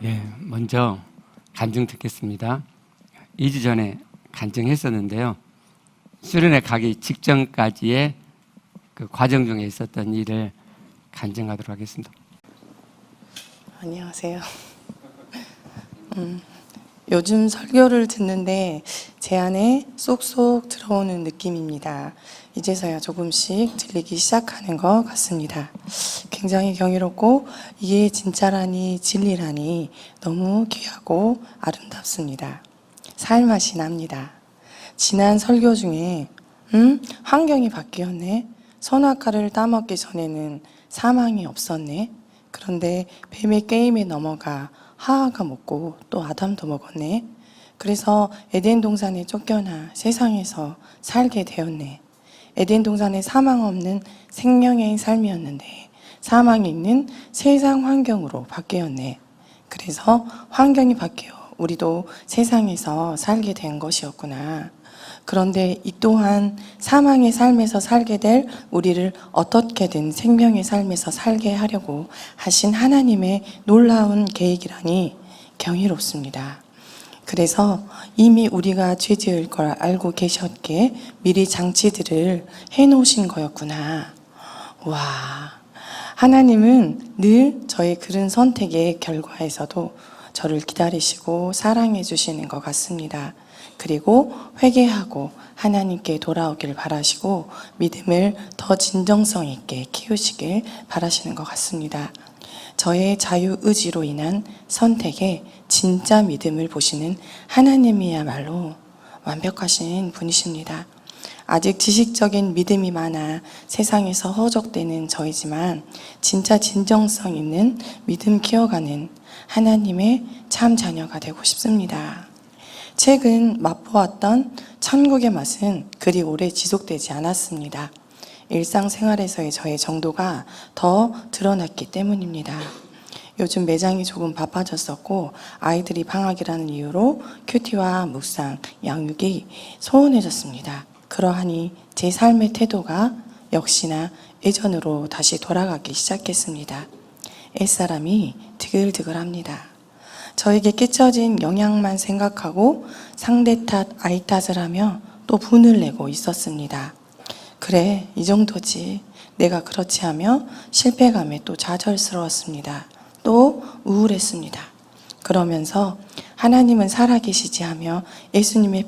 예, 먼저 간증 듣겠습니다. 2주 전에 간증했었는데요. 수련회 가기 직전까지의 그 과정 중에 있었던 일을 간증하도록 하겠습니다. 안녕하세요. 요즘 설교를 듣는데 제 안에 쏙쏙 들어오는 느낌입니다. 이제서야 조금씩 들리기 시작하는 것 같습니다. 굉장히 경이롭고 이게 진짜라니 진리라니 너무 귀하고 아름답습니다. 살맛이 납니다. 지난 설교 중에 환경이 바뀌었네. 선악과를 따먹기 전에는 사망이 없었네. 그런데 뱀의 게임에 넘어가 하와가 먹고 또 아담도 먹었네. 그래서 에덴 동산에 쫓겨나 세상에서 살게 되었네. 에덴 동산에 사망 없는 생명의 삶이었는데 사망이 있는 세상 환경으로 바뀌었네. 그래서 환경이 바뀌어 우리도 세상에서 살게 된 것이었구나. 그런데 이 또한 사망의 삶에서 살게 될 우리를 어떻게든 생명의 삶에서 살게 하려고 하신 하나님의 놀라운 계획이라니 경이롭습니다. 그래서 이미 우리가 죄 지을 걸 알고 계셨기에 미리 장치들을 해놓으신 거였구나. 와, 하나님은 늘 저의 그런 선택의 결과에서도 저를 기다리시고 사랑해 주시는 것 같습니다. 그리고 회개하고 하나님께 돌아오길 바라시고 믿음을 더 진정성 있게 키우시길 바라시는 것 같습니다. 저의 자유의지로 인한 선택에 진짜 믿음을 보시는 하나님이야말로 완벽하신 분이십니다. 아직 지식적인 믿음이 많아 세상에서 허적되는 저이지만 진짜 진정성 있는 믿음 키워가는 하나님의 참 자녀가 되고 싶습니다. 최근 맛보았던 천국의 맛은 그리 오래 지속되지 않았습니다. 일상생활에서의 저의 정도가 더 드러났기 때문입니다. 요즘 매장이 조금 바빠졌었고 아이들이 방학이라는 이유로 큐티와 묵상, 양육이 소원해졌습니다. 그러하니 제 삶의 태도가 역시나 예전으로 다시 돌아가기 시작했습니다. 옛사람이 드글드글합니다. 저에게 끼쳐진 영향만 생각하고 상대 탓, 아이 탓을 하며 또 분을 내고 있었습니다. 그래, 이 정도지. 내가 그렇지 하며 실패감에 또 좌절스러웠습니다. 또 우울했습니다. 그러면서 하나님은 살아계시지 하며 예수님의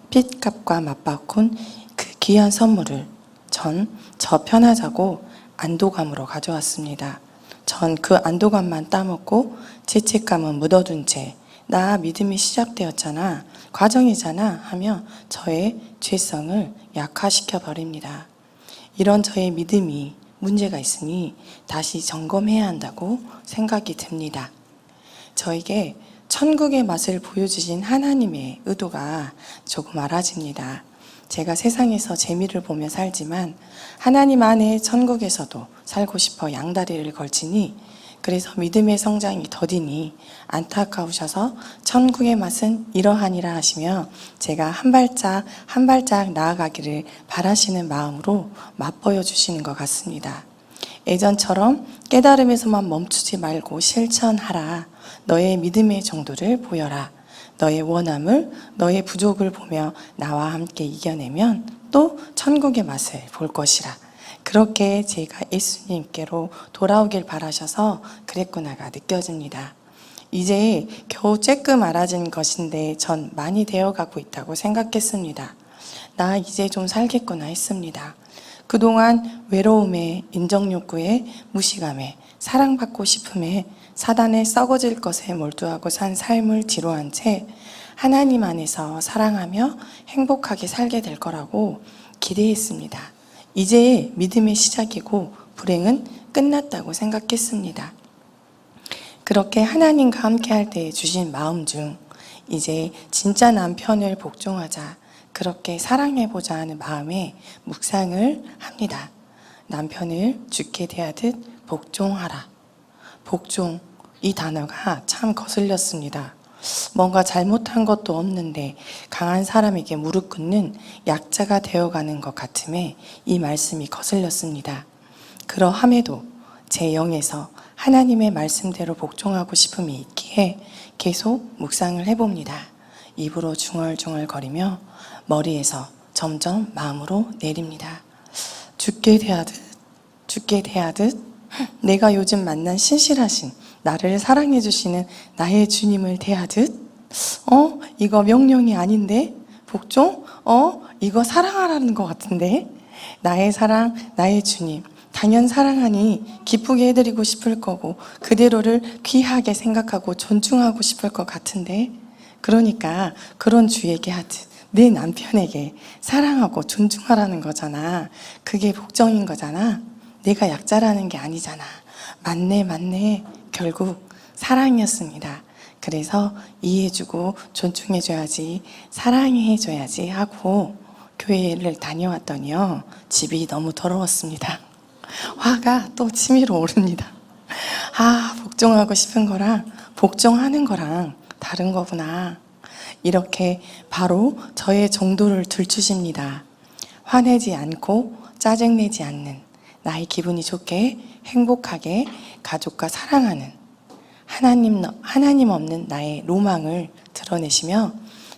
핏값과 맞바꾼 그 귀한 선물을 저 편하자고 안도감으로 가져왔습니다. 전 그 안도감만 따먹고 죄책감은 묻어둔 채 나 믿음이 시작되었잖아, 과정이잖아 하며 저의 죄성을 약화시켜 버립니다. 이런 저의 믿음이 문제가 있으니 다시 점검해야 한다고 생각이 듭니다. 저에게 천국의 맛을 보여주신 하나님의 의도가 조금 알아집니다. 제가 세상에서 재미를 보며 살지만 하나님 안에 천국에서도 살고 싶어 양다리를 걸치니, 그래서 믿음의 성장이 더디니 안타까우셔서 천국의 맛은 이러하니라 하시며 제가 한 발짝 한 발짝 나아가기를 바라시는 마음으로 맛보여 주시는 것 같습니다. 예전처럼 깨달음에서만 멈추지 말고 실천하라. 너의 믿음의 정도를 보여라. 너의 원함을, 너의 부족을 보며 나와 함께 이겨내면 또 천국의 맛을 볼 것이라. 그렇게 제가 예수님께로 돌아오길 바라셔서 그랬구나가 느껴집니다. 이제 겨우 쬐끔 알아진 것인데 전 많이 되어가고 있다고 생각했습니다. 나 이제 좀 살겠구나 했습니다. 그동안 외로움에, 인정욕구에, 무시감에, 사랑받고 싶음에, 사단의 썩어질 것에 몰두하고 산 삶을 뒤로한 채 하나님 안에서 사랑하며 행복하게 살게 될 거라고 기대했습니다. 이제 믿음의 시작이고 불행은 끝났다고 생각했습니다. 그렇게 하나님과 함께 할 때 주신 마음 중 이제 진짜 남편을 복종하자, 그렇게 사랑해보자 하는 마음에 묵상을 합니다. 남편을 주께 대하듯 복종하라. 복종, 이 단어가 참 거슬렸습니다. 뭔가 잘못한 것도 없는데 강한 사람에게 무릎 꿇는 약자가 되어가는 것 같음에 이 말씀이 거슬렸습니다. 그러함에도 제 영에서 하나님의 말씀대로 복종하고 싶음이 있기에 계속 묵상을 해봅니다. 입으로 중얼중얼거리며 머리에서 점점 마음으로 내립니다. 죽게 대하듯 내가 요즘 만난 신실하신 나를 사랑해 주시는 나의 주님을 대하듯 이거 명령이 아닌데? 복종? 이거 사랑하라는 것 같은데? 나의 사랑, 나의 주님 당연 사랑하니 기쁘게 해드리고 싶을 거고 그대로를 귀하게 생각하고 존중하고 싶을 것 같은데 그러니까 그런 주에게 하듯 내 남편에게 사랑하고 존중하라는 거잖아. 그게 복종인 거잖아. 내가 약자라는 게 아니잖아. 맞네. 결국 사랑이었습니다. 그래서 이해해주고 존중해줘야지, 사랑해줘야지 하고 교회를 다녀왔더니요. 집이 너무 더러웠습니다. 화가 또 치밀어 오릅니다. 복종하고 싶은 거랑 복종하는 거랑 다른 거구나. 이렇게 바로 저의 정도를 들추십니다. 화내지 않고 짜증내지 않는 나의 기분이 좋게 행복하게 가족과 사랑하는 하나님 없는 나의 로망을 드러내시며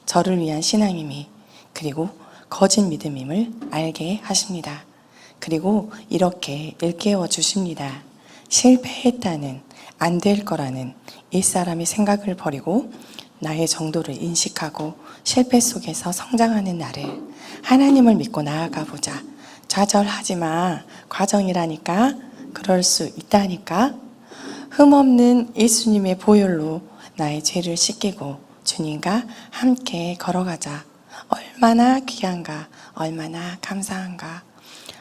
저를 위한 신앙임이 그리고 거짓 믿음임을 알게 하십니다. 그리고 이렇게 일깨워 주십니다. 실패했다는 안 될 거라는 옛사람의 생각을 버리고 나의 정도를 인식하고 실패 속에서 성장하는 나를 하나님을 믿고 나아가 보자. 좌절하지 마. 과정이라니까. 그럴 수 있다니까. 흠없는 예수님의 보혈로 나의 죄를 씻기고 주님과 함께 걸어가자. 얼마나 귀한가, 얼마나 감사한가.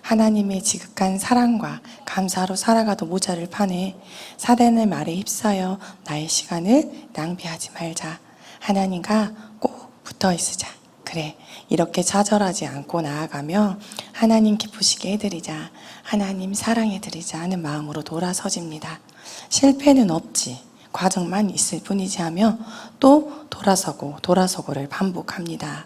하나님의 지극한 사랑과 감사로 살아가도 모자를 파네. 사단의 말에 휩싸여 나의 시간을 낭비하지 말자. 하나님과 꼭 붙어 있으자. 그래, 이렇게 좌절하지 않고 나아가며 하나님 기쁘시게 해드리자, 하나님 사랑해드리자 하는 마음으로 돌아서집니다. 실패는 없지, 과정만 있을 뿐이지 하며 또 돌아서고를 반복합니다.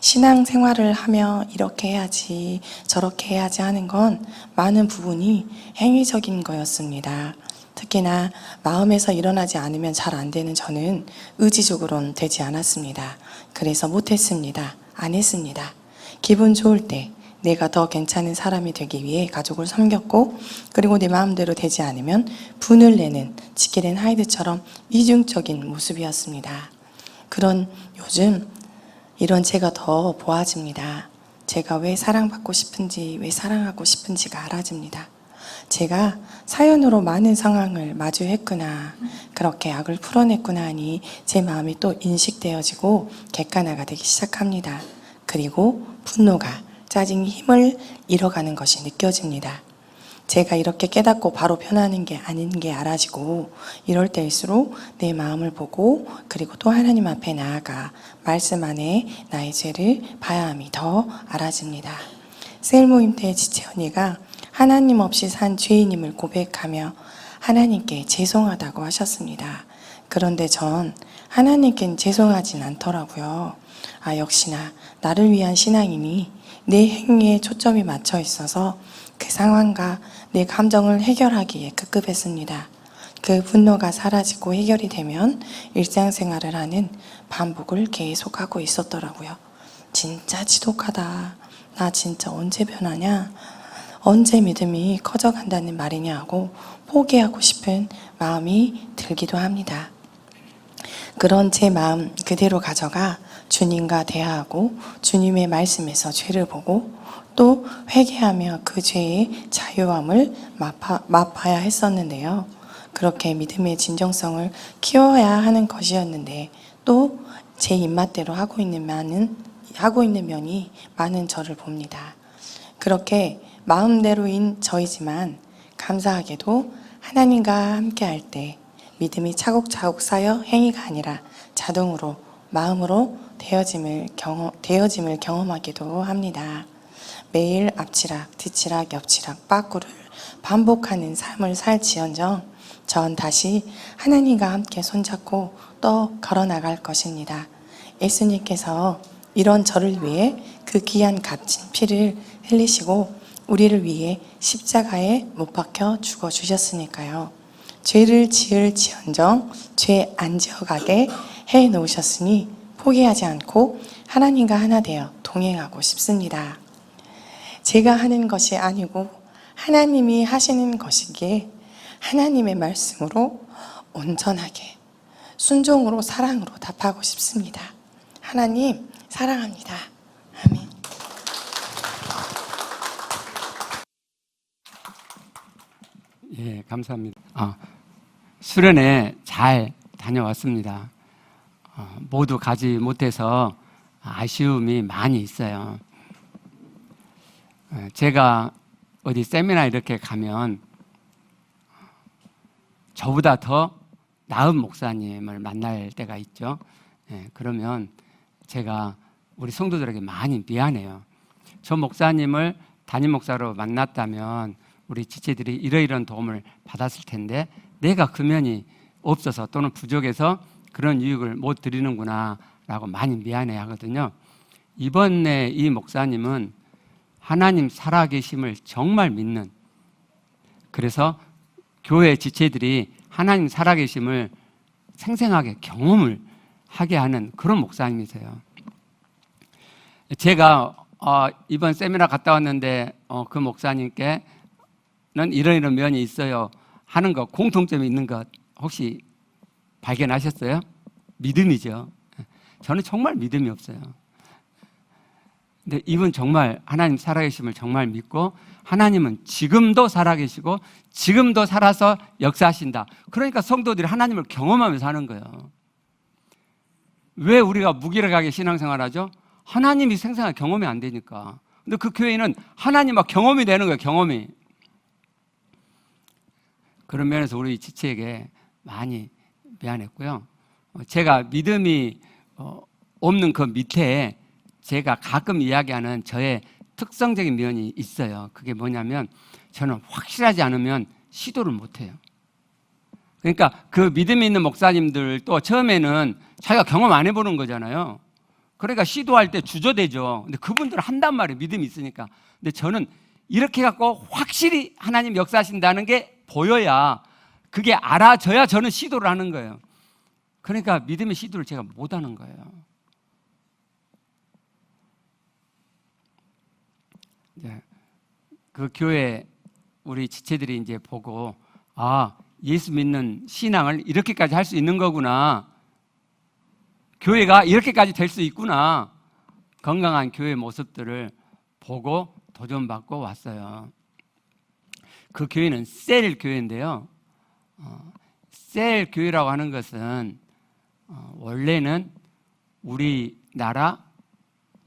신앙생활을 하며 이렇게 해야지 저렇게 해야지 하는 건 많은 부분이 행위적인 거였습니다. 특히나 마음에서 일어나지 않으면 잘 안 되는 저는 의지적으로는 되지 않았습니다. 그래서 못했습니다. 안 했습니다. 기분 좋을 때 내가 더 괜찮은 사람이 되기 위해 가족을 섬겼고, 그리고 내 마음대로 되지 않으면 분을 내는 지킬 앤 하이드처럼 이중적인 모습이었습니다. 그런 요즘 이런 제가 더 보아집니다. 제가 왜 사랑받고 싶은지, 왜 사랑하고 싶은지가 알아집니다. 제가 사연으로 많은 상황을 마주했구나, 그렇게 악을 풀어냈구나 하니 제 마음이 또 인식되어지고 객관화가 되기 시작합니다. 그리고 분노가, 짜증이 힘을 잃어가는 것이 느껴집니다. 제가 이렇게 깨닫고 바로 변하는 게 아닌 게 알아지고, 이럴 때일수록 내 마음을 보고 그리고 또 하나님 앞에 나아가 말씀 안에 나의 죄를 봐야 함이 더 알아집니다. 셀 모임 때 지채 언니가 하나님 없이 산 죄인임을 고백하며 하나님께 죄송하다고 하셨습니다. 그런데 전 하나님께는 죄송하진 않더라고요. 역시나 나를 위한 신앙이니 내 행위에 초점이 맞춰 있어서 그 상황과 내 감정을 해결하기에 급급했습니다. 그 분노가 사라지고 해결이 되면 일상생활을 하는 반복을 계속하고 있었더라고요. 진짜 지독하다. 나 진짜 언제 변하냐? 언제 믿음이 커져간다는 말이냐 하고 포기하고 싶은 마음이 들기도 합니다. 그런 제 마음 그대로 가져가 주님과 대화하고 주님의 말씀에서 죄를 보고 또 회개하며 그 죄의 자유함을 맛봐야 했었는데요. 그렇게 믿음의 진정성을 키워야 하는 것이었는데 또 제 입맛대로 하고 있는 면이 많은 저를 봅니다. 그렇게 마음대로인 저이지만 감사하게도 하나님과 함께 할 때 믿음이 차곡차곡 쌓여 행위가 아니라 자동으로 마음으로 되어짐을 경험하기도 합니다. 매일 앞치락, 뒤치락, 옆치락, 빠꾸를 반복하는 삶을 살지언정 전 다시 하나님과 함께 손잡고 또 걸어나갈 것입니다. 예수님께서 이런 저를 위해 그 귀한 값진 피를 흘리시고 우리를 위해 십자가에 못 박혀 죽어 주셨으니까요. 죄를 지을지언정 죄 안 지어가게 해 놓으셨으니 포기하지 않고 하나님과 하나 되어 동행하고 싶습니다. 제가 하는 것이 아니고 하나님이 하시는 것이기에 하나님의 말씀으로 온전하게 순종으로 사랑으로 답하고 싶습니다. 하나님 사랑합니다. 아멘. 예, 감사합니다. 수련회 잘 다녀왔습니다. 모두 가지 못해서 아쉬움이 많이 있어요. 제가 어디 세미나 이렇게 가면 저보다 더 나은 목사님을 만날 때가 있죠. 그러면 제가 우리 성도들에게 많이 미안해요. 저 목사님을 담임 목사로 만났다면 우리 지체들이 이러이러한 도움을 받았을 텐데 내가 그 면이 없어서 또는 부족해서 그런 유익을 못 드리는구나 라고 많이 미안해 하거든요. 이번에 이 목사님은 하나님 살아계심을 정말 믿는, 그래서 교회 지체들이 하나님 살아계심을 생생하게 경험을 하게 하는 그런 목사님이세요. 제가 이번 세미나 갔다 왔는데 그 목사님께는 이런 면이 있어요 하는 것, 공통점이 있는 것 혹시 발견하셨어요? 믿음이죠. 저는 정말 믿음이 없어요. 근데 이분 정말 하나님 살아계심을 정말 믿고 하나님은 지금도 살아계시고 지금도 살아서 역사하신다. 그러니까 성도들이 하나님을 경험하면서 사는 거예요. 왜 우리가 무기력하게 신앙생활하죠? 하나님이 생생하게 경험이 안 되니까. 근데 그 교회는 하나님과 경험이 되는 거예요. 경험이. 그런 면에서 우리 지체에게 많이 미안했고요. 제가 믿음이 없는 그 밑에 제가 가끔 이야기하는 저의 특성적인 면이 있어요. 그게 뭐냐면 저는 확실하지 않으면 시도를 못해요. 그러니까 그 믿음이 있는 목사님들도 처음에는 자기가 경험 안 해보는 거잖아요. 그러니까 시도할 때 주저되죠. 근데 그분들은 한단 말이에요. 믿음이 있으니까. 근데 저는 이렇게 갖고 확실히 하나님 역사하신다는 게 보여야, 그게 알아져야 저는 시도를 하는 거예요. 그러니까 믿음의 시도를 제가 못 하는 거예요. 이제 그 교회 우리 지체들이 이제 보고 예수 믿는 신앙을 이렇게까지 할 수 있는 거구나. 교회가 이렇게까지 될 수 있구나. 건강한 교회 모습들을 보고 도전받고 왔어요. 그 교회는 셀 교회인데요. 셀 교회라고 하는 것은 원래는 우리나라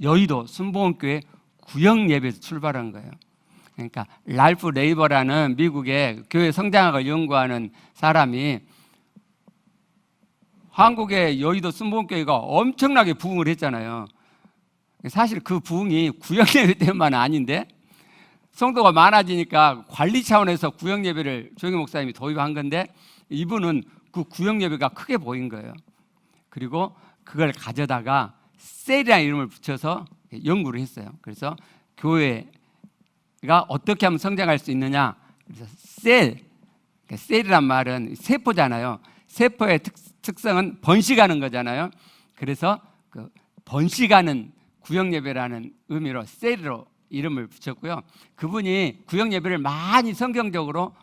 여의도 순복음교회 구역 예배에서 출발한 거예요. 그러니까 랄프 레이버라는 미국의 교회 성장학을 연구하는 사람이 한국의 여의도 순복음교회가 엄청나게 부흥을 했잖아요. 사실 그 부흥이 구역 예배 때문만 아닌데 성도가 많아지니까 관리 차원에서 구역 예배를 조영희 목사님이 도입한 건데 이분은 그 구역 예배가 크게 보인 거예요. 그리고 그걸 가져다가 셀이라는 이름을 붙여서 연구를 했어요. 그래서 교회가 어떻게 하면 성장할 수 있느냐. 그래서 셀이란 말은 세포잖아요. 세포의 특성은 번식하는 거잖아요. 그래서 그 번식하는 구역 예배라는 의미로 셀로 이름을 붙였고요. 그분이 구역 예배를 많이 성경적으로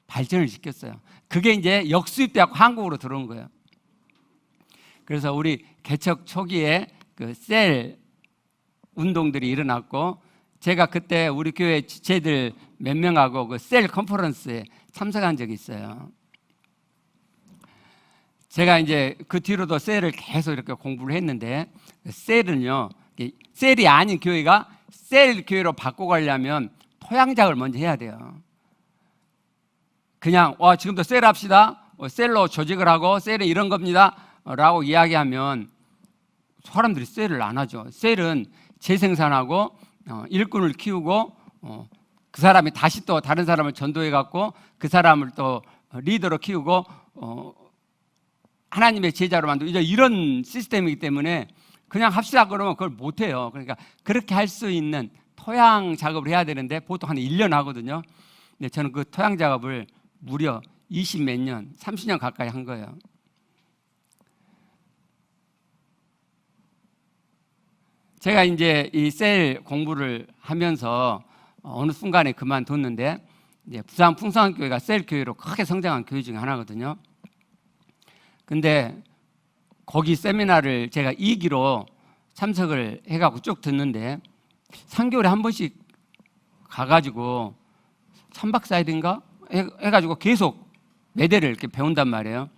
발전을 시켰어요. 그게 이제 역수입돼서 한국으로 들어온 거예요. 그래서 우리 개척 초기에 그 셀 운동들이 일어났고 제가 그때 우리 교회 지체들 몇 명하고 그 셀 컨퍼런스에 참석한 적이 있어요. 제가 이제 그 뒤로도 셀을 계속 이렇게 공부를 했는데 셀은요, 셀이 아닌 교회가 셀 교회로 바꿔가려면 토양작을 먼저 해야 돼요. 그냥 지금도 셀 합시다, 셀로 조직을 하고 셀은 이런 겁니다 라고 이야기하면 사람들이 셀을 안 하죠. 셀은 재생산하고 일꾼을 키우고 그 사람이 다시 또 다른 사람을 전도해 갖고 그 사람을 또 리더로 키우고 하나님의 제자로 만들고 이런 시스템이기 때문에 그냥 합시다 그러면 그걸 못해요. 그러니까 그렇게 할 수 있는 토양 작업을 해야 되는데 보통 한 1년 하거든요. 근데 저는 그 토양 작업을 무려 20 몇 년, 30년 가까이 한 거예요. 제가 이제 이 셀 공부를 하면서 어느 순간에 그만뒀는데, 이제 부산 풍성한교회가 셀 교회로 크게 성장한 교회 중에 하나거든요. 근데 거기 세미나를 제가 2기로 참석을 해가지고 쭉 듣는데 3개월에 한 번씩 가가지고 3박 4일인가 해가지고 계속 매대를 이렇게 배운단 말이에요.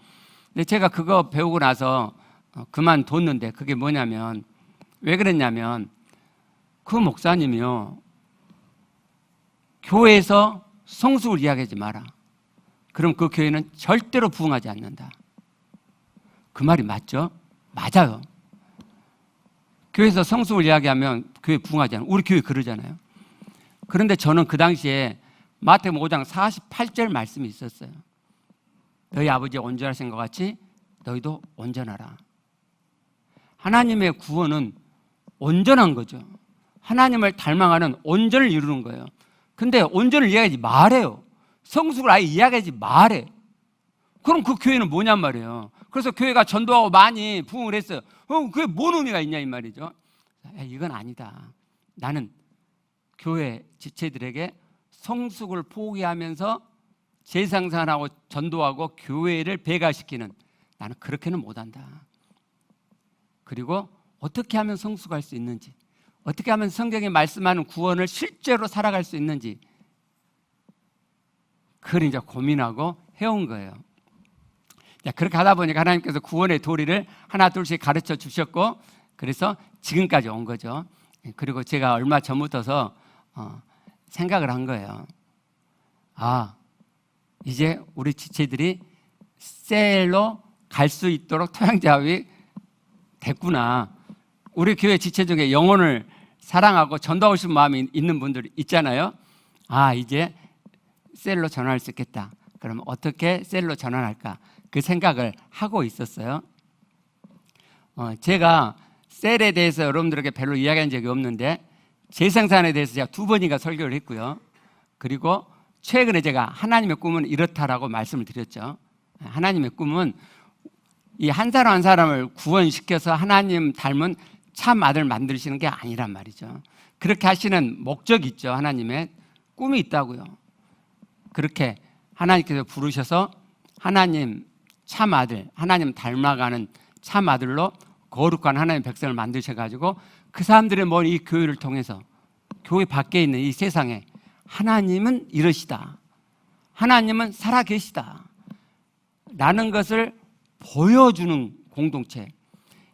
근데 제가 그거 배우고 나서 그만뒀는데, 그게 뭐냐면, 왜 그랬냐면 그 목사님이요, 교회에서 성숙을 이야기하지 마라. 그럼 그 교회는 절대로 부흥하지 않는다. 그 말이 맞죠? 맞아요. 교회에서 성숙을 이야기하면 교회 부흥하지 않아요. 우리 교회 그러잖아요. 그런데 저는 그 당시에 마태복음 5장 48절 말씀이 있었어요. 너희 아버지 온전하신 것 같이 너희도 온전하라. 하나님의 구원은 온전한 거죠. 하나님을 닮아가는 온전을 이루는 거예요. 근데 온전을 이야기하지 말아요. 성숙을 아예 이야기하지 말해. 그럼 그 교회는 뭐냔 말이에요. 그래서 교회가 전도하고 많이 부흥을 했어요. 그게 뭔 의미가 있냐 이 말이죠. 이건 아니다. 나는 교회 지체들에게 성숙을 포기하면서 재생산하고 전도하고 교회를 배가시키는, 나는 그렇게는 못한다. 그리고 어떻게 하면 성숙할 수 있는지, 어떻게 하면 성경이 말씀하는 구원을 실제로 살아갈 수 있는지, 그걸 이제 고민하고 해온 거예요. 그렇게 하다 보니까 하나님께서 구원의 도리를 하나 둘씩 가르쳐 주셨고, 그래서 지금까지 온 거죠. 그리고 제가 얼마 전부터서 생각을 한 거예요. 이제 우리 지체들이 셀로 갈 수 있도록 토양 작업이 됐구나. 우리 교회 지체 중에 영혼을 사랑하고 전도하고 싶은 마음이 있는 분들이 있잖아요. 이제 셀로 전환할 수 있겠다. 그럼 어떻게 셀로 전환할까? 그 생각을 하고 있었어요. 제가 셀에 대해서 여러분들에게 별로 이야기한 적이 없는데, 재생산에 대해서 제가 2번인가 설교를 했고요. 그리고 최근에 제가 하나님의 꿈은 이렇다라고 말씀을 드렸죠. 하나님의 꿈은 이 한 사람 한 사람을 구원시켜서 하나님 닮은 참 아들 만드시는 게 아니란 말이죠. 그렇게 하시는 목적이 있죠. 하나님의 꿈이 있다고요. 그렇게 하나님께서 부르셔서 하나님 참 아들, 하나님 닮아가는 참 아들로 거룩한 하나님의 백성을 만드셔가지고 그 사람들의 먼 이 교회를 통해서 교회 밖에 있는 이 세상에 하나님은 이러시다, 하나님은 살아계시다 라는 것을 보여주는 공동체.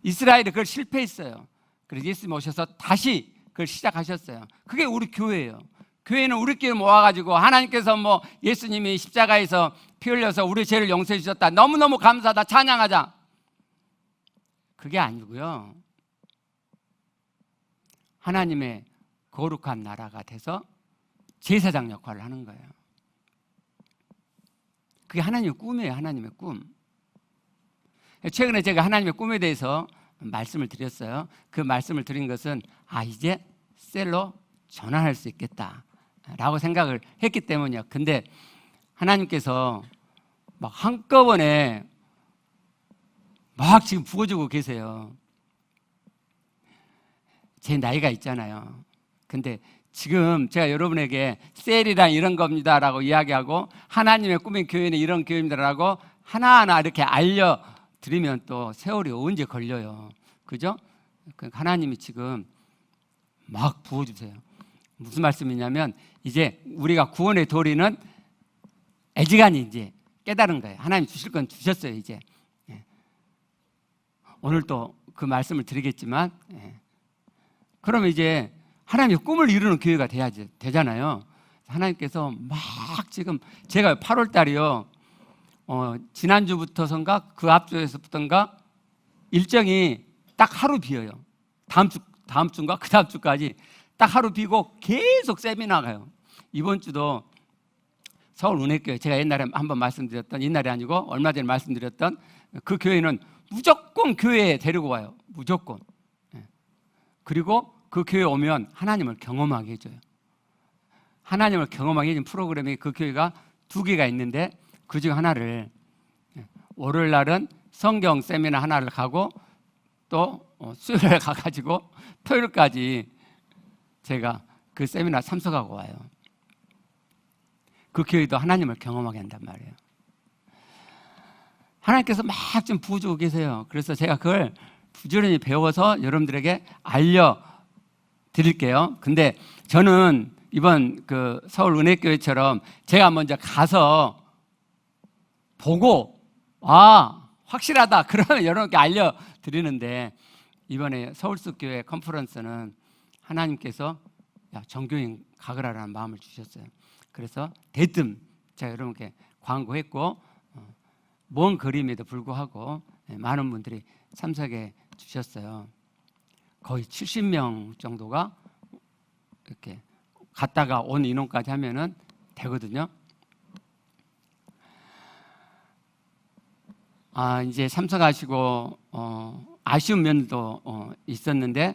이스라엘이 그걸 실패했어요. 그래서 예수님 오셔서 다시 그걸 시작하셨어요. 그게 우리 교회예요. 교회는 우리끼리 모아가지고 하나님께서 예수님이 십자가에서 피 흘려서 우리 죄를 용서해 주셨다, 너무너무 감사하다, 찬양하자, 그게 아니고요. 하나님의 거룩한 나라가 돼서 제사장 역할을 하는 거예요. 그게 하나님의 꿈이에요. 하나님의 꿈. 최근에 제가 하나님의 꿈에 대해서 말씀을 드렸어요. 그 말씀을 드린 것은 이제 셀로 전환할 수 있겠다라고 생각을 했기 때문이에요. 근데 하나님께서 막 한꺼번에 막 지금 부어주고 계세요. 제 나이가 있잖아요. 근데 지금 제가 여러분에게 셀이란 이런 겁니다라고 이야기하고, 하나님의 꿈인 교회는 이런 교회입니다라고 하나하나 이렇게 알려드리면 또 세월이 언제 걸려요. 그죠? 하나님이 지금 막 부어주세요. 무슨 말씀이냐면, 이제 우리가 구원의 도리는 애지간히 이제 깨달은 거예요. 하나님 주실 건 주셨어요. 이제 오늘 또 그 말씀을 드리겠지만, 그러면 이제 하나님의 꿈을 이루는 교회가 되잖아요. 하나님께서 막 지금 제가 8월 달이요, 지난주부터선가 그 앞주에서부터인가 일정이 딱 하루 비어요. 다음 주인가 그 다음 주까지 딱 하루 비고 계속 세미나 가요. 이번 주도 서울 은혜교회, 제가 옛날에 한번 말씀드렸던, 옛날이 아니고 얼마 전에 말씀드렸던 그 교회는 무조건 교회에 데리고 와요. 무조건. 그리고 그 교회 오면 하나님을 경험하게 해줘요. 하나님을 경험하게 해준 프로그램이 그 교회가 2개가 있는데 그중 하나를 월요일 날은 성경 세미나 하나를 가고 또 수요일에 가가지고 토요일까지 제가 그 세미나 참석하고 와요. 그 교회도 하나님을 경험하게 한단 말이에요. 하나님께서 막 좀 부어주고 계세요. 그래서 제가 그걸 부지런히 배워서 여러분들에게 알려드릴게요. 근데 저는 이번 그 서울 은혜교회처럼 제가 먼저 가서 보고 확실하다 그러면 여러분께 알려드리는데, 이번에 서울숲교회 컨퍼런스는 하나님께서 정교인 가거라라는 마음을 주셨어요. 그래서 대뜸 제가 여러분께 광고했고, 먼 거리임에도 불구하고 많은 분들이 참석해 주셨어요. 거의 70명 정도가 이렇게 갔다가 온 인원까지 하면은 되거든요. 이제 참석하시고 아쉬운 면도 있었는데,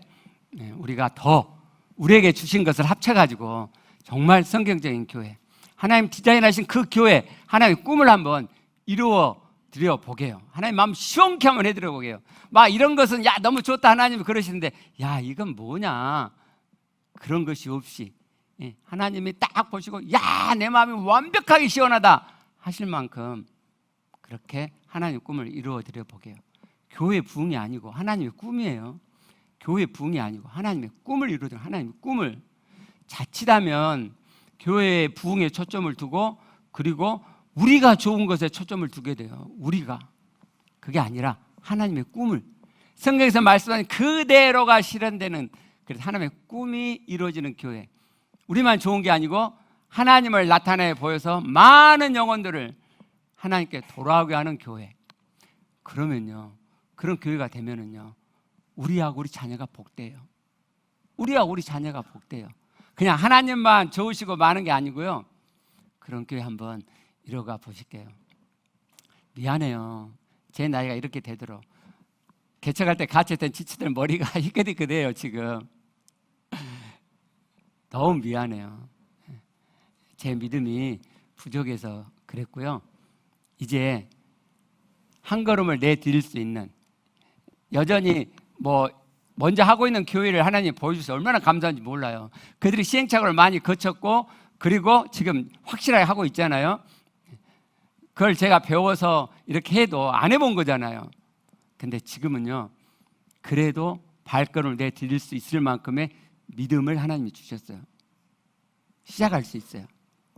우리가 더 우리에게 주신 것을 합쳐가지고 정말 성경적인 교회, 하나님 디자인하신 그 교회, 하나님의 꿈을 한번 이루어 드려 보게요. 하나님 마음 시원케 한번 해드려 보게요. 막 이런 것은 너무 좋다 하나님이 그러시는데, 이건 뭐냐, 그런 것이 없이 하나님이 딱 보시고 내 마음이 완벽하게 시원하다 하실 만큼 그렇게 하나님의 꿈을 이루어 드려 보게요. 교회 부흥이 아니고 하나님의 꿈이에요. 교회 부흥이 아니고 하나님의 꿈을 이루어 드려, 하나님의 꿈을. 자칫하면 교회의 부흥에 초점을 두고, 그리고 우리가 좋은 것에 초점을 두게 돼요. 우리가. 그게 아니라 하나님의 꿈을, 성경에서 말씀하신 그대로가 실현되는, 그래서 하나님의 꿈이 이루어지는 교회. 우리만 좋은 게 아니고 하나님을 나타내 보여서 많은 영혼들을 하나님께 돌아오게 하는 교회. 그러면요, 그런 교회가 되면은요, 우리하고 우리 자녀가 복돼요. 우리하고 우리 자녀가 복돼요. 그냥 하나님만 좋으시고 많은 게 아니고요, 그런 교회 한번 이뤄가 보실게요. 미안해요. 제 나이가 이렇게 되도록. 개척할 때 같이 했던 지치들 머리가 희끗희끗해요 지금. 너무 미안해요. 제 믿음이 부족해서 그랬고요. 이제 한 걸음을 내디딜 수 있는, 여전히 먼저 하고 있는 교회를 하나님이 보여주셔서 얼마나 감사한지 몰라요. 그들이 시행착오를 많이 거쳤고, 그리고 지금 확실하게 하고 있잖아요. 그걸 제가 배워서 이렇게 해도 안 해본 거잖아요. 근데 지금은요, 그래도 발걸음을 내디딜 수 있을 만큼의 믿음을 하나님이 주셨어요. 시작할 수 있어요.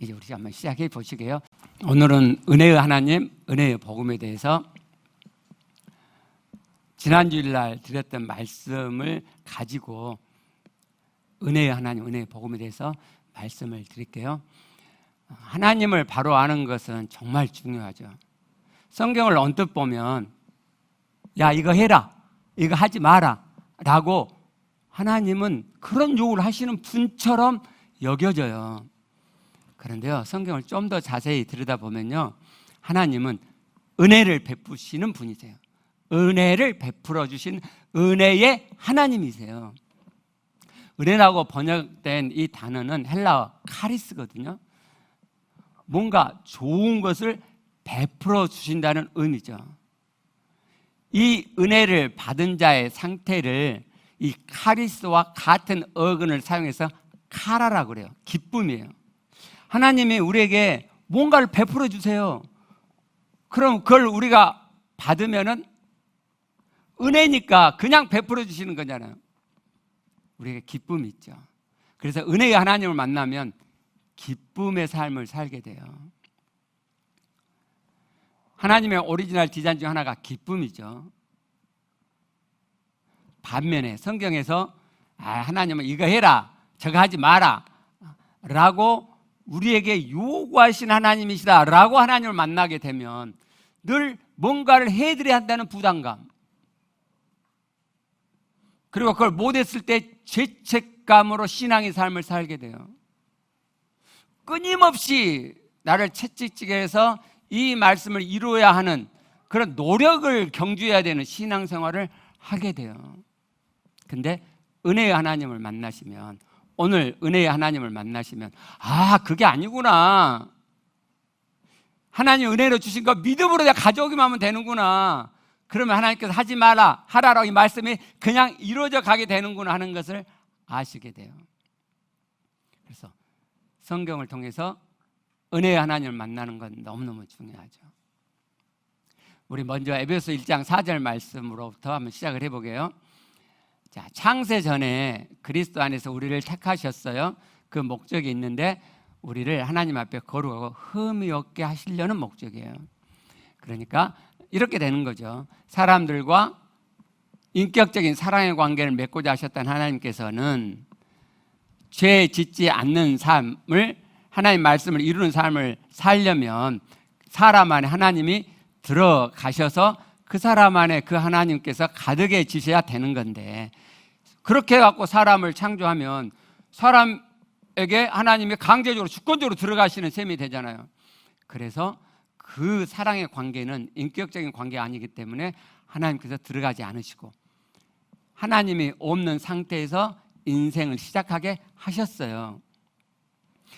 이제 우리 한번 시작해 보시게요. 오늘은 은혜의 하나님, 은혜의 복음에 대해서 지난 주일날 드렸던 말씀을 가지고 은혜의 하나님, 은혜의 복음에 대해서 말씀을 드릴게요. 하나님을 바로 아는 것은 정말 중요하죠. 성경을 언뜻 보면 이거 해라, 이거 하지 마라 라고 하나님은 그런 요구를 하시는 분처럼 여겨져요. 그런데요, 성경을 좀 더 자세히 들여다보면요, 하나님은 은혜를 베푸시는 분이세요. 은혜를 베풀어 주신 은혜의 하나님이세요. 은혜라고 번역된 이 단어는 헬라어 카리스거든요. 뭔가 좋은 것을 베풀어 주신다는 의미죠. 이 은혜를 받은 자의 상태를 이 카리스와 같은 어근을 사용해서 카라라고 그래요. 기쁨이에요. 하나님이 우리에게 뭔가를 베풀어 주세요. 그럼 그걸 우리가 받으면은 은혜니까 그냥 베풀어 주시는 거잖아요. 우리에게 기쁨이 있죠. 그래서 은혜의 하나님을 만나면 기쁨의 삶을 살게 돼요. 하나님의 오리지널 디자인 중 하나가 기쁨이죠. 반면에 성경에서 하나님은 이거 해라, 저거 하지 마라 라고 우리에게 요구하신 하나님이시다 라고 하나님을 만나게 되면 늘 뭔가를 해드려야 한다는 부담감, 그리고 그걸 못했을 때 죄책감으로 신앙의 삶을 살게 돼요. 끊임없이 나를 채찍질게 해서 이 말씀을 이루어야 하는 그런 노력을 경주해야 되는 신앙생활을 하게 돼요. 근데 은혜의 하나님을 만나시면, 오늘 은혜의 하나님을 만나시면, 아, 그게 아니구나. 하나님 은혜로 주신 거 믿음으로 내가 가져오기만 하면 되는구나. 그러면 하나님께서 하지 마라, 하라라고 이 말씀이 그냥 이루어져 가게 되는구나 하는 것을 아시게 돼요. 그래서 성경을 통해서 은혜의 하나님을 만나는 건 너무너무 중요하죠. 우리 먼저 에베소 1장 4절 말씀으로부터 한번 시작을 해보게요. 자, 창세 전에 그리스도 안에서 우리를 택하셨어요. 그 목적이 있는데 우리를 하나님 앞에 거룩하고 흠이 없게 하시려는 목적이에요. 그러니까 이렇게 되는 거죠. 사람들과 인격적인 사랑의 관계를 맺고자 하셨던 하나님께서는 죄 짓지 않는 삶을, 하나님 말씀을 이루는 삶을 살려면 사람 안에 하나님이 들어가셔서 그 사람 안에 그 하나님께서 가득해지셔야 되는 건데, 그렇게 해갖고 사람을 창조하면 사람에게 하나님이 강제적으로 주권적으로 들어가시는 셈이 되잖아요. 그래서 그 사랑의 관계는 인격적인 관계가 아니기 때문에 하나님께서 들어가지 않으시고 하나님이 없는 상태에서 인생을 시작하게 하셨어요.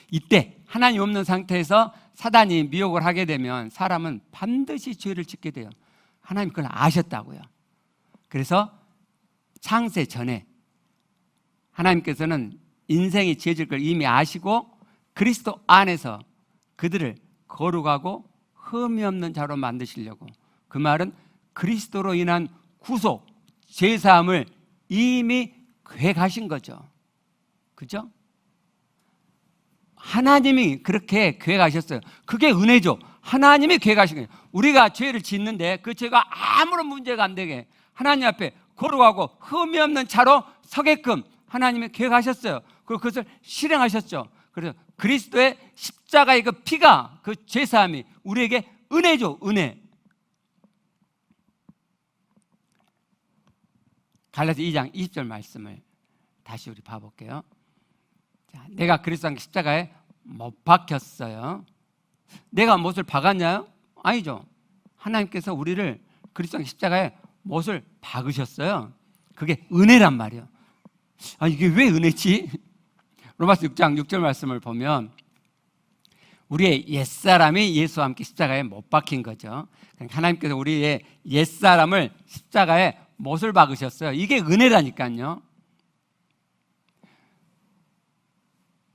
이때 하나님 없는 상태에서 사단이 미혹을 하게 되면 사람은 반드시 죄를 짓게 돼요. 하나님 그걸 아셨다고요. 그래서 창세 전에 하나님께서는 인생이 죄질 걸 이미 아시고 그리스도 안에서 그들을 거룩하고 흠이 없는 자로 만드시려고, 그 말은 그리스도로 인한 구속, 죄사함을 이미 계획하신 거죠. 그죠? 하나님이 그렇게 계획하셨어요. 그게 은혜죠. 하나님이 계획하신 거예요. 우리가 죄를 짓는데 그 죄가 아무런 문제가 안 되게 하나님 앞에 거룩하고 흠이 없는 자로 서게끔 하나님이 계획하셨어요. 그리고 그것을 실행하셨죠. 그래서 그리스도의 십자가의 그 피가, 그 죄사함이 우리에게 은혜죠. 은혜. 갈라디아 2장 20절 말씀을 다시 우리 봐볼게요. 자, 내가 그리스도 십자가에 못 박혔어요. 내가 못을 박았냐요? 아니죠. 하나님께서 우리를 그리스도 십자가에 못을 박으셨어요. 그게 은혜란 말이에요. 아, 이게 왜 은혜지? 로마서 6장 6절 말씀을 보면 우리의 옛사람이 예수와 함께 십자가에 못 박힌 거죠. 그러니까 하나님께서 우리의 옛사람을 십자가에 못을 박으셨어요. 이게 은혜라니까요.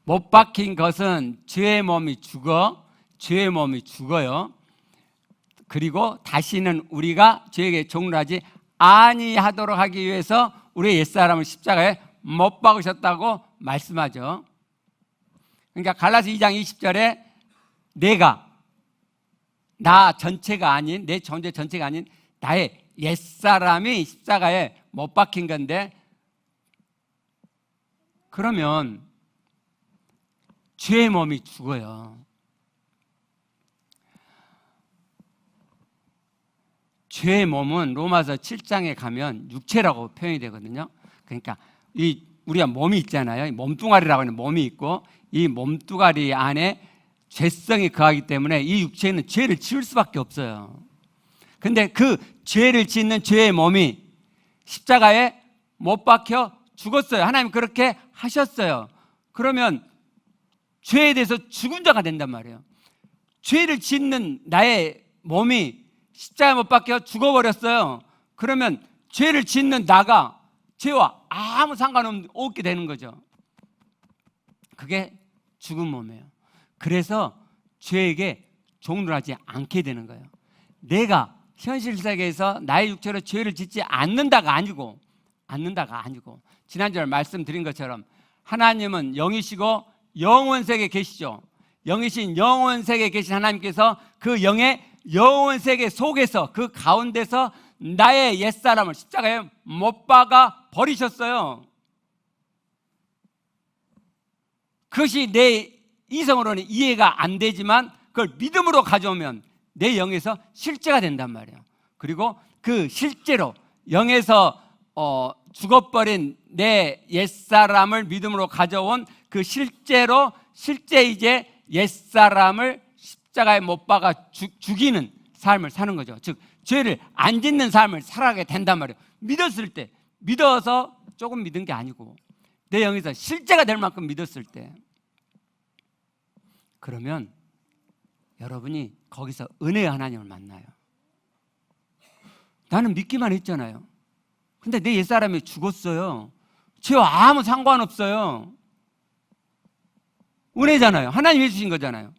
못 박힌 것은 죄의 몸이 죽어요. 그리고 다시는 우리가 죄에게 종로하지 아니하도록 하기 위해서 우리의 옛사람을 십자가에 못 박으셨다고 말씀하죠. 그러니까 갈라디아 2장 20절에 내가, 나 전체가 아닌, 내 존재 전체가 아닌 나의 옛사람이 십자가에 못 박힌 건데, 그러면 죄의 몸이 죽어요. 죄의 몸은 로마서 7장에 가면 육체라고 표현이 되거든요. 그러니까 우리가 몸이 있잖아요. 몸뚱아리라고 하는 몸이 있고, 이 몸뚱아리 안에 죄성이 거하기 때문에 이 육체는 죄를 지을 수밖에 없어요. 근데 그 죄를 짓는 죄의 몸이 십자가에 못 박혀 죽었어요. 하나님 그렇게 하셨어요. 그러면 죄에 대해서 죽은 자가 된단 말이에요. 죄를 짓는 나의 몸이 십자가에 못 박혀 죽어버렸어요. 그러면 죄를 짓는 나가 죄와 아무 상관없게 되는 거죠. 그게 죽은 몸이에요. 그래서 죄에게 종노하지 않게 되는 거예요. 내가 현실 세계에서 나의 육체로 죄를 짓지 않는다가 아니고 지난주에 말씀드린 것처럼 하나님은 영이시고 영원 세계에 계시죠. 영이신 영원 세계에 계신 하나님께서 그 영의 영원 세계 속에서, 그 가운데서 나의 옛사람을 십자가에 못 박아 버리셨어요. 그것이 내 이성으로는 이해가 안 되지만 그걸 믿음으로 가져오면 내 영에서 실제가 된단 말이에요. 그리고 그 실제로 영에서 죽어버린 내 옛사람을 믿음으로 가져온 그 실제 이제 옛사람을 십자가에 못 박아 죽이는 삶을 사는 거죠. 즉 죄를 안 짓는 삶을 살아가게 된단 말이에요. 믿었을 때, 믿어서 조금 믿은 게 아니고 내 영에서 실제가 될 만큼 믿었을 때, 그러면 여러분이 거기서 은혜의 하나님을 만나요. 나는 믿기만 했잖아요. 근데 내 옛사람이 죽었어요. 죄와 아무 상관없어요. 은혜잖아요. 하나님이 해주신 거잖아요.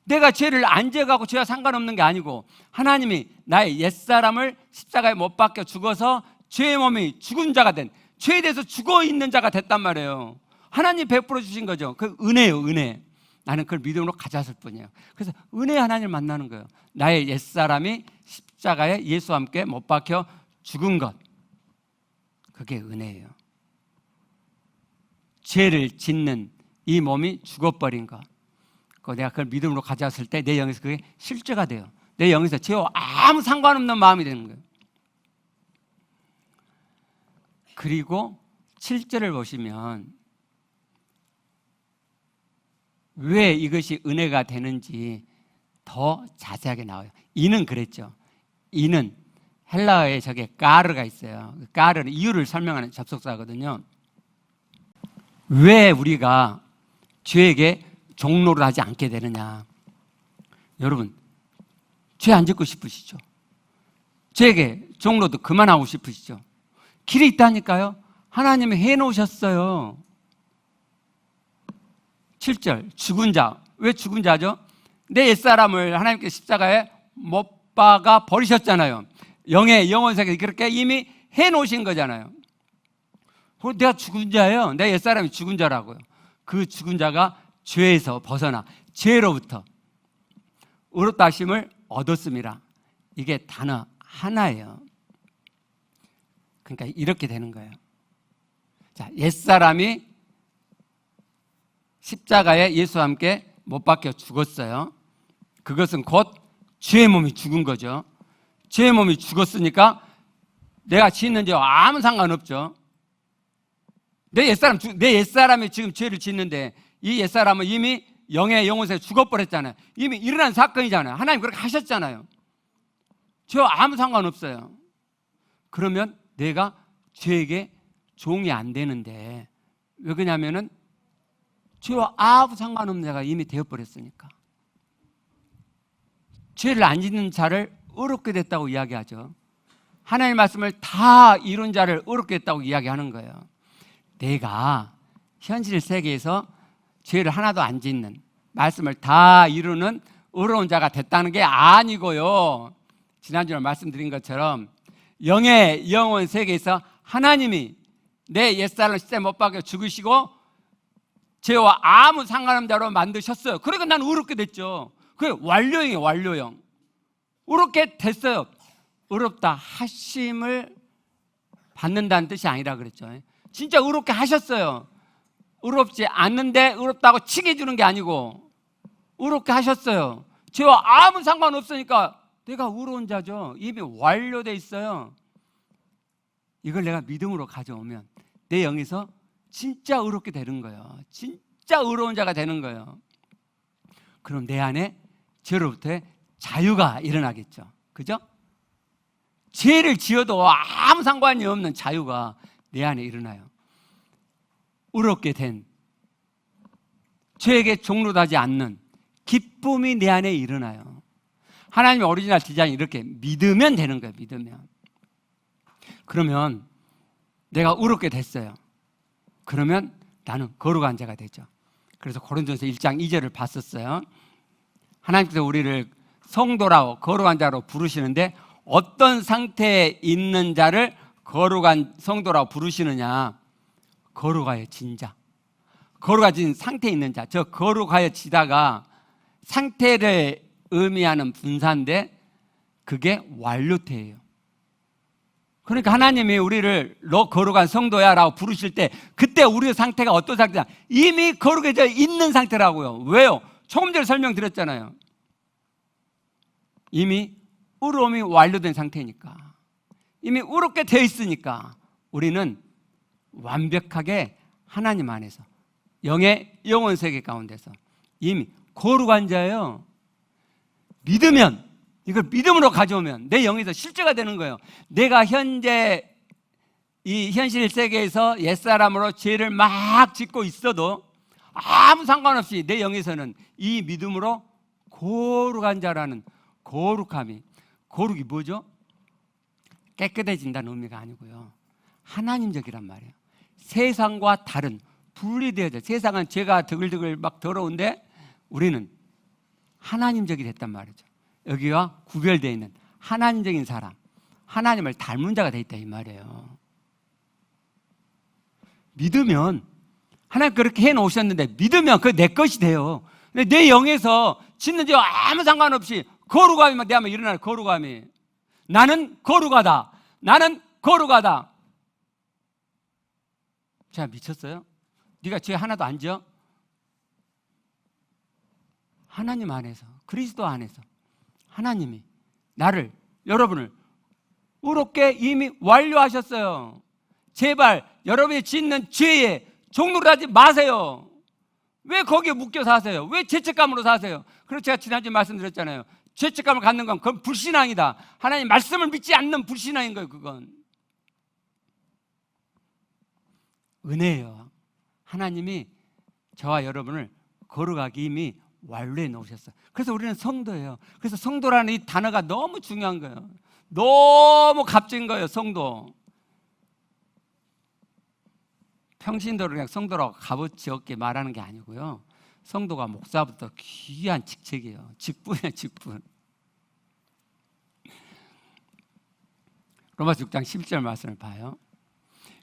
내가 죄를 안 지어가고 죄와 상관없는 게 아니고 하나님이 나의 옛사람을 십자가에 못 박혀 죽어서 죄의 몸이 죽은 자가 된, 죄에 대해서 죽어있는 자가 됐단 말이에요. 하나님 베풀어 주신 거죠. 그 은혜예요, 은혜. 나는 그걸 믿음으로 가졌을 뿐이에요. 그래서 은혜의 하나님을 만나는 거예요. 나의 옛사람이 십자가에 예수와 함께 못 박혀 죽은 것, 그게 은혜예요. 죄를 짓는 이 몸이 죽어버린 것, 내가 그걸 믿음으로 가졌을 때 내 영에서 그게 실제가 돼요. 내 영에서 죄와 아무 상관없는 마음이 되는 거예요. 그리고 7절을 보시면 왜 이것이 은혜가 되는지 더 자세하게 나와요. 이는 그랬죠. 이는 헬라어에 저게 까르가 있어요. 까르는 이유를 설명하는 접속사거든요. 왜 우리가 죄에게 종로를 하지 않게 되느냐. 여러분, 죄 안 짓고 싶으시죠? 죄에게 종로도 그만하고 싶으시죠? 길이 있다니까요. 하나님이 해놓으셨어요. 7절, 죽은 자. 왜 죽은 자죠? 내 옛사람을 하나님께 십자가에 못 박아 버리셨잖아요. 영의 영원세계 그렇게 이미 해놓으신 거잖아요. 내가 죽은 자예요. 내 옛사람이 죽은 자라고요. 그 죽은 자가 죄에서 벗어나 죄로부터 의롭다 하심을 얻었음이라. 이게 단어 하나예요. 그러니까 이렇게 되는 거예요. 자, 옛사람이 십자가에 예수와 함께 못 박혀 죽었어요. 그것은 곧 죄의 몸이 죽은 거죠. 죄의 몸이 죽었으니까 내가 짓는 죄와 아무 상관없죠. 내 옛사람이 지금 죄를 짓는데 이 옛사람은 이미 영의 영혼에서 죽어버렸잖아요. 이미 일어난 사건이잖아요. 하나님 그렇게 하셨잖아요. 죄와 아무 상관없어요. 그러면 내가 죄에게 종이 안 되는데, 왜 그러냐면은 죄와 아무 상관없는 자가 이미 되어버렸으니까. 죄를 안 짓는 자를 의롭게 됐다고 이야기하죠. 하나님의 말씀을 다 이룬 자를 의롭게 됐다고 이야기하는 거예요. 내가 현실 세계에서 죄를 하나도 안 짓는, 말씀을 다 이루는 의로운 자가 됐다는 게 아니고요. 지난주에 말씀드린 것처럼 영의 영혼 세계에서 하나님이 내 옛사람을 십자가에 못 박혀 죽으시고 죄와 아무 상관없는 자로 만드셨어요. 그러니까 나는 의롭게 됐죠. 그게 완료형이에요, 완료형. 의롭게 됐어요. 의롭다 하심을 받는다는 뜻이 아니라 그랬죠. 진짜 의롭게 하셨어요. 의롭지 않는데 의롭다고 칭해 주는 게 아니고 의롭게 하셨어요. 죄와 아무 상관없으니까 내가 의로운 자죠. 이미 완료돼 있어요. 이걸 내가 믿음으로 가져오면 내 영에서 진짜 의롭게 되는 거예요. 진짜 의로운 자가 되는 거예요. 그럼 내 안에 죄로부터의 자유가 일어나겠죠. 그죠? 죄를 지어도 아무 상관이 없는 자유가 내 안에 일어나요. 의롭게 된, 죄에게 종로하지 않는 기쁨이 내 안에 일어나요. 하나님의 오리지널 디자인이 이렇게 믿으면 되는 거예요. 믿으면. 그러면 내가 의롭게 됐어요. 그러면 나는 거룩한 자가 되죠. 그래서 고린도전서 1장 2절을 봤었어요. 하나님께서 우리를 성도라고 거룩한 자로 부르시는데 어떤 상태에 있는 자를 거룩한 성도라고 부르시느냐? 거룩하여진 자, 거룩해진 상태에 있는 자. 저 거룩하여지다가 상태를 의미하는 분사인데 그게 완료태예요. 그러니까 하나님이 우리를 너 거룩한 성도야 라고 부르실 때 그때 우리의 상태가 어떤 상태냐? 이미 거룩해져 있는 상태라고요. 왜요? 조금 전에 설명드렸잖아요. 이미 의로움이 완료된 상태니까, 이미 의롭게 되어 있으니까 우리는 완벽하게 하나님 안에서 영의 영혼 세계 가운데서 이미 거룩한 자예요. 믿으면, 이걸 믿음으로 가져오면 내 영에서 실제가 되는 거예요. 내가 현재 이 현실 세계에서 옛사람으로 죄를 막 짓고 있어도 아무 상관없이 내 영에서는 이 믿음으로 거룩한 자라는 거룩함이, 거룩이 뭐죠? 깨끗해진다는 의미가 아니고요, 하나님적이란 말이에요. 세상과 다른, 분리되어져. 세상은 죄가 드글드글 막 더러운데 우리는 하나님적이 됐단 말이죠. 여기와 구별되어 있는 하나님적인 사람, 하나님을 닮은 자가 돼 있다 이 말이에요. 믿으면, 하나님 그렇게 해놓으셨는데 믿으면 그게 내 것이 돼요. 근데 내 영에서 짓는 죄와 아무 상관없이 거룩함이 막 내 안에 일어나는 거룩함이, 나는 거룩하다, 나는 거룩하다. 자, 미쳤어요? 네가 죄 하나도 안 지어? 하나님 안에서, 그리스도 안에서 하나님이 나를, 여러분을 의롭게 이미 완료하셨어요. 제발 여러분이 짓는 죄에 종로를 하지 마세요. 왜 거기에 묶여 사세요? 왜 죄책감으로 사세요? 그래서 제가 지난주에 말씀드렸잖아요. 죄책감을 갖는 건 그건 불신앙이다. 하나님 말씀을 믿지 않는 불신앙인 거예요. 그건 은혜예요. 하나님이 저와 여러분을 거룩하게 이미 완료해 놓으셨어요. 그래서 우리는 성도예요. 그래서 성도라는 이 단어가 너무 중요한 거예요. 너무 값진 거예요. 성도. 평신도를 그냥 성도라고 값어치 없게 말하는 게 아니고요, 성도가 목사부터 귀한 직책이에요. 직분이에요, 직분. 로마서 6장 11절 말씀을 봐요.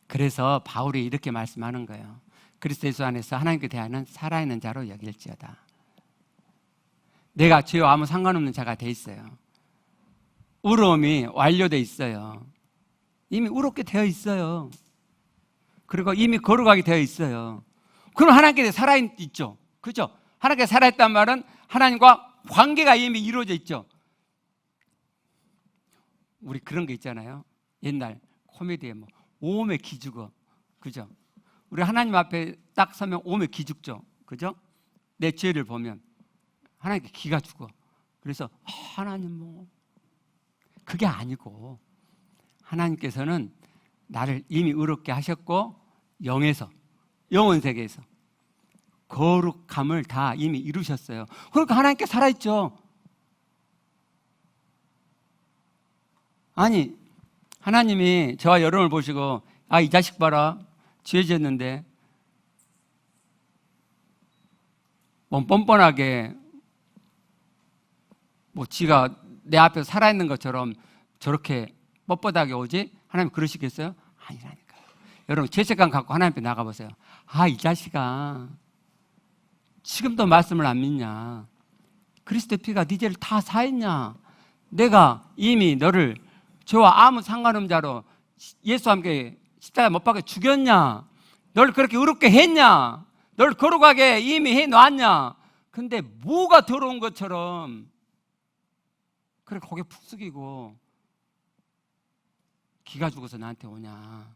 그래서 바울이 이렇게 말씀하는 거예요. 그리스도 예수 안에서 하나님께 대하는 살아있는 자로 여길지어다. 내가 죄와 아무 상관없는 자가 돼 있어요. 의로움이 완료돼 있어요. 이미 의롭게 되어 있어요. 그리고 이미 거룩하게 되어 있어요. 그럼 하나님께 살아있죠. 그죠? 하나님께 살아있단 말은 하나님과 관계가 이미 이루어져 있죠. 우리 그런 거 있잖아요. 옛날 코미디에 뭐 오음에 기죽어. 그죠? 우리 하나님 앞에 딱 서면 오음에 기죽죠. 그죠? 내 죄를 보면 하나님께 기가 죽어. 그래서 하나님 뭐, 그게 아니고 하나님께서는 나를 이미 의롭게 하셨고 영에서, 영원 세계에서 거룩함을 다 이미 이루셨어요. 그러니까 하나님께 살아있죠. 아니, 하나님이 저와 여러분을 보시고 아, 이 자식 봐라, 죄 지었는데 뭐 뻔뻔하게 뭐 지가 내 앞에서 살아있는 것처럼 저렇게 뻣뻣하게 오지? 하나님 그러시겠어요? 아니라니까요. 여러분 죄책감 갖고 하나님 앞에 나가보세요. 아, 이 자식아, 지금도 말씀을 안 믿냐? 그리스도의 피가 네 죄를 다 사했냐? 내가 이미 너를 저와 아무 상관없는 자로 예수와 함께 십자가에 못 박아 죽였냐? 널 그렇게 의롭게 했냐? 널 거룩하게 이미 해놨냐? 근데 뭐가 더러운 것처럼 그래 고개 푹 숙이고 기가 죽어서 나한테 오냐?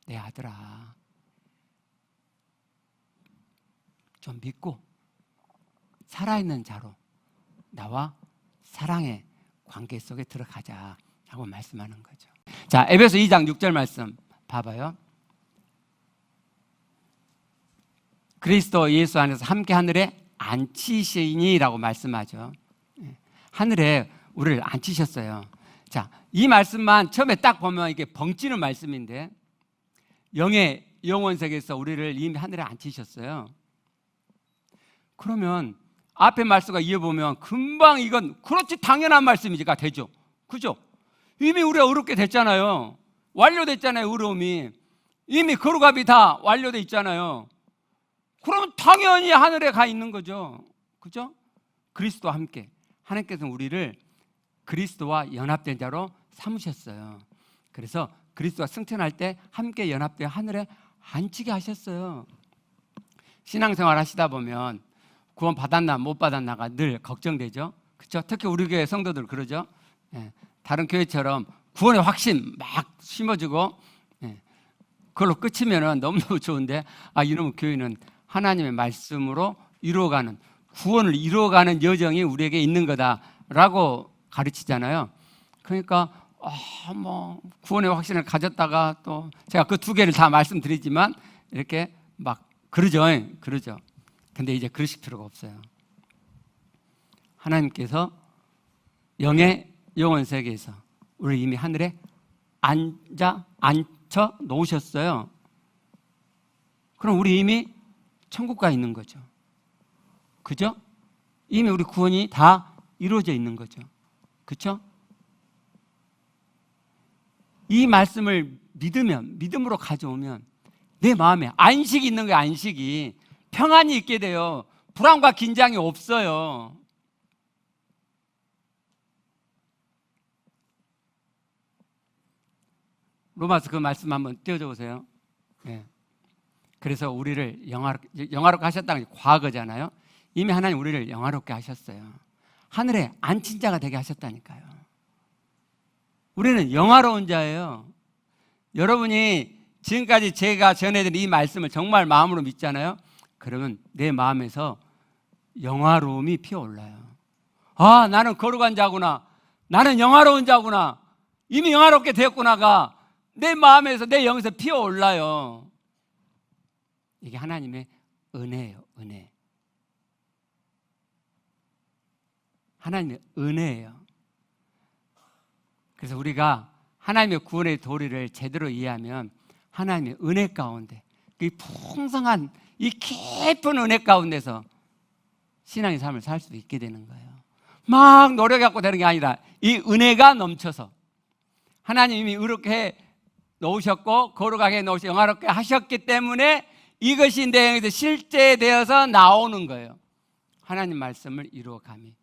내 아들아, 좀 믿고 살아있는 자로 나와 사랑의 관계 속에 들어가자 라고 말씀하는 거죠. 자, 에베소 2장 6절 말씀 봐봐요. 그리스도 예수 안에서 함께 하늘에 앉히시니 라고 말씀하죠. 하늘에 우리를 앉히셨어요. 자, 이 말씀만 처음에 딱 보면 이게 벙찌는 말씀인데 영의 영원 세계에서 우리를 이미 하늘에 앉히셨어요. 그러면 앞에 말씀과 이어보면 금방 이건 그렇지 당연한 말씀이지가 되죠. 그죠? 이미 우리가 의롭게 됐잖아요. 완료됐잖아요. 의로움이 이미 거룩함이 다 완료돼 있잖아요. 그러면 당연히 하늘에 가 있는 거죠. 그죠? 그리스도와 함께 하나님께서는 우리를 그리스도와 연합된 자로 삼으셨어요. 그래서 그리스도와 승천할 때 함께 연합되어 하늘에 앉히게 하셨어요. 신앙생활 하시다 보면 구원 받았나 못 받았나가 늘 걱정되죠. 그렇죠? 특히 우리 교회 성도들 그러죠. 다른 교회처럼 구원의 확신 막 심어주고 그걸로 끝이면 너무너무 좋은데 아, 이놈의 교회는 하나님의 말씀으로 이루어가는, 구원을 이루어가는 여정이 우리에게 있는 거다라고 가르치잖아요. 그러니까 뭐 구원의 확신을 가졌다가 또 제가 그 두 개를 다 말씀드리지만 이렇게 막 그러죠. 근데 이제 그러실 필요가 없어요. 하나님께서 영의 영원 세계에서 우리 이미 하늘에 앉혀 놓으셨어요. 그럼 우리 이미 천국 가 있는 거죠. 그죠? 이미 우리 구원이 다 이루어져 있는 거죠. 그렇죠? 이 말씀을 믿음으로 가져오면 내 마음에 안식이 있는 거예요. 안식이. 평안이 있게 돼요. 불안과 긴장이 없어요. 로마서 그 말씀 한번 띄워줘 보세요. 네. 그래서 우리를 영화롭게 하셨다는 게 과거잖아요. 이미 하나님 우리를 영화롭게 하셨어요. 하늘에 앉힌 자가 되게 하셨다니까요. 우리는 영화로운 자예요. 여러분이 지금까지 제가 전해드린 이 말씀을 정말 마음으로 믿잖아요. 그러면 내 마음에서 영화로움이 피어올라요. 아, 나는 거룩한 자구나. 나는 영화로운 자구나. 이미 영화롭게 되었구나가 내 마음에서, 내 영에서 피어올라요. 이게 하나님의 은혜예요. 은혜. 하나님의 은혜예요. 그래서 우리가 하나님의 구원의 도리를 제대로 이해하면 하나님의 은혜 가운데, 이 풍성한 이 깊은 은혜 가운데서 신앙의 삶을 살 수 있게 되는 거예요. 막 노력해갖고 되는 게 아니라 이 은혜가 넘쳐서 하나님이 의롭게 놓으셨고 거룩하게 놓으시고 영화롭게 하셨기 때문에 이것이 내 영에서 실제되어서 나오는 거예요. 하나님 말씀을 이루어감이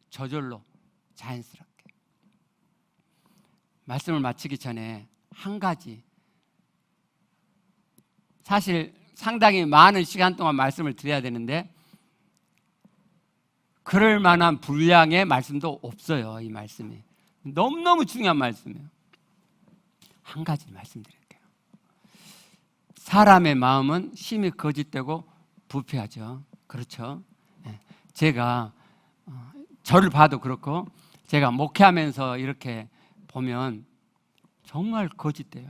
저절로 자연스럽게. 말씀을 마치기 전에 한 가지, 사실 상당히 많은 시간 동안 말씀을 드려야 되는데 그럴 만한 분량의 말씀도 없어요. 이 말씀이 너무너무 중요한 말씀이에요. 한 가지 말씀드릴게요. 사람의 마음은 심히 거짓되고 부패하죠. 그렇죠? 제가 저를 봐도 그렇고 제가 목회하면서 이렇게 보면 정말 거짓돼요.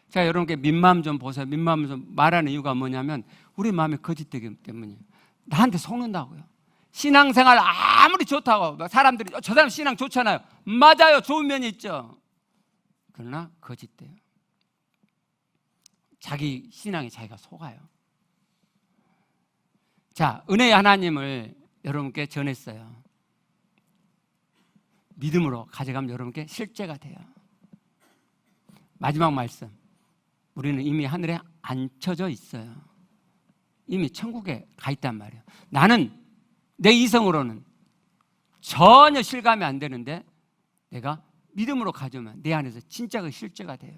제가 여러분께 민마음 좀 보세요. 민마음 좀 말하는 이유가 뭐냐면 우리 마음이 거짓되기 때문이에요. 나한테 속는다고요. 신앙생활 아무리 좋다고 사람들이 저 사람 신앙 좋잖아요. 맞아요. 좋은 면이 있죠. 그러나 거짓돼요. 자기 신앙에 자기가 속아요. 자, 은혜의 하나님을 여러분께 전했어요. 믿음으로 가져가면 여러분께 실제가 돼요. 마지막 말씀. 우리는 이미 하늘에 앉혀져 있어요. 이미 천국에 가 있단 말이에요. 나는 내 이성으로는 전혀 실감이 안 되는데 내가 믿음으로 가져오면 내 안에서 진짜 그 실제가 돼요.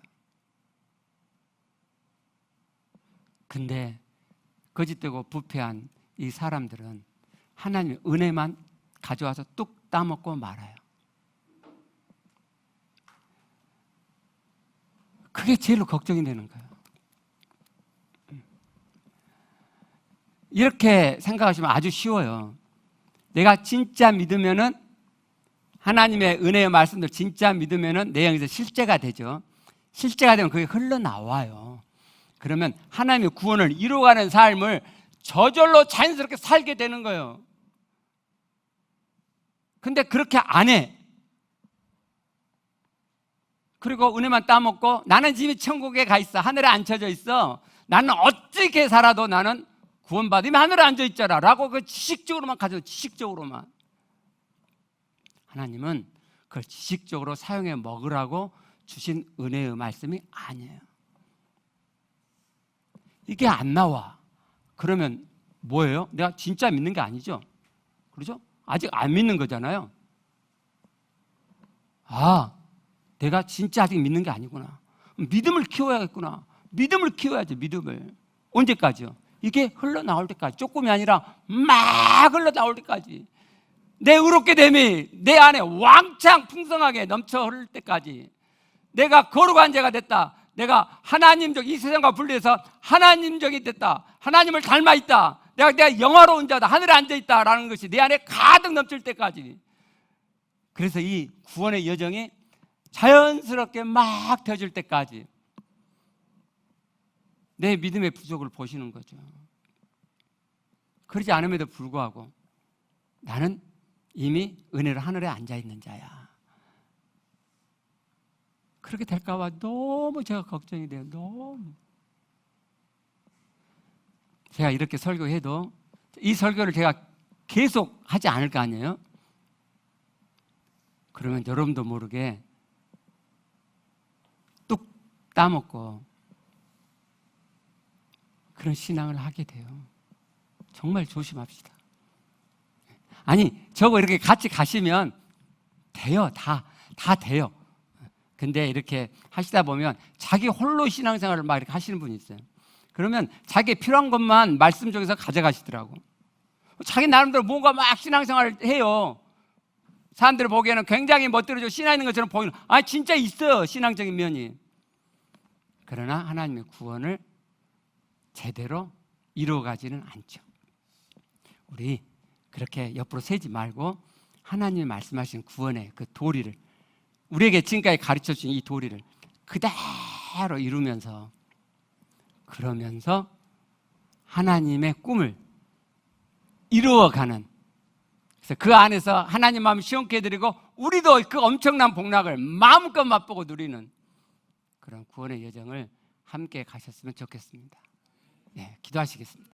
근데 거짓되고 부패한 이 사람들은 하나님의 은혜만 가져와서 뚝 따먹고 말아요. 그게 제일로 걱정이 되는 거예요. 이렇게 생각하시면 아주 쉬워요. 내가 진짜 믿으면은 하나님의 은혜의 말씀들 진짜 믿으면은 내 영에서 실제가 되죠. 실제가 되면 그게 흘러나와요. 그러면 하나님의 구원을 이루어가는 삶을 저절로 자연스럽게 살게 되는 거예요. 근데 그렇게 안 해. 그리고 은혜만 따먹고 나는 지금 천국에 가 있어. 하늘에 앉혀져 있어. 나는 어떻게 살아도 나는 구원받으면 하늘에 앉아 있잖아 라고 그 지식적으로만 가져. 지식적으로만. 하나님은 그걸 지식적으로 사용해 먹으라고 주신 은혜의 말씀이 아니에요. 이게 안 나와. 그러면 뭐예요? 내가 진짜 믿는 게 아니죠. 그렇죠? 아직 안 믿는 거잖아요. 아, 내가 진짜 아직 믿는 게 아니구나. 믿음을 키워야겠구나. 믿음을 키워야지. 믿음을. 언제까지요? 이게 흘러나올 때까지. 조금이 아니라 막 흘러나올 때까지. 내 의롭게 됨이 내 안에 왕창 풍성하게 넘쳐 흐를 때까지. 내가 거룩한 자가 됐다. 내가 하나님적, 이 세상과 분리해서 하나님적이 됐다. 하나님을 닮아 있다. 내가 영화로운 자다. 하늘에 앉아 있다라는 것이 내 안에 가득 넘칠 때까지. 그래서 이 구원의 여정이 자연스럽게 막 되어질 때까지 내 믿음의 부족을 보시는 거죠. 그러지 않음에도 불구하고 나는 이미 은혜로 하늘에 앉아있는 자야. 그렇게 될까 봐 너무 제가 걱정이 돼요. 너무. 제가 이렇게 설교해도 이 설교를 제가 계속 하지 않을 거 아니에요? 그러면 여러분도 모르게 뚝 따먹고 그런 신앙을 하게 돼요. 정말 조심합시다. 아니, 저거 이렇게 같이 가시면 돼요. 다 돼요. 근데 이렇게 하시다 보면 자기 홀로 신앙생활을 막 이렇게 하시는 분이 있어요. 그러면 자기 필요한 것만 말씀 중에서 가져가시더라고. 자기 나름대로 뭔가 막 신앙생활을 해요. 사람들 보기에는 굉장히 멋들어지고 신앙 있는 것처럼 보이는, 진짜 있어요. 신앙적인 면이. 그러나 하나님의 구원을 제대로 이루어가지는 않죠. 우리 그렇게 옆으로 세지 말고 하나님이 말씀하신 구원의 그 도리를, 우리에게 지금까지 가르쳐 주신 이 도리를 그대로 이루면서, 그러면서 하나님의 꿈을 이루어가는, 그래서 그 안에서 하나님 마음을 시원케 해드리고 우리도 그 엄청난 복락을 마음껏 맛보고 누리는 그런 구원의 여정을 함께 가셨으면 좋겠습니다. 네, 기도하시겠습니다.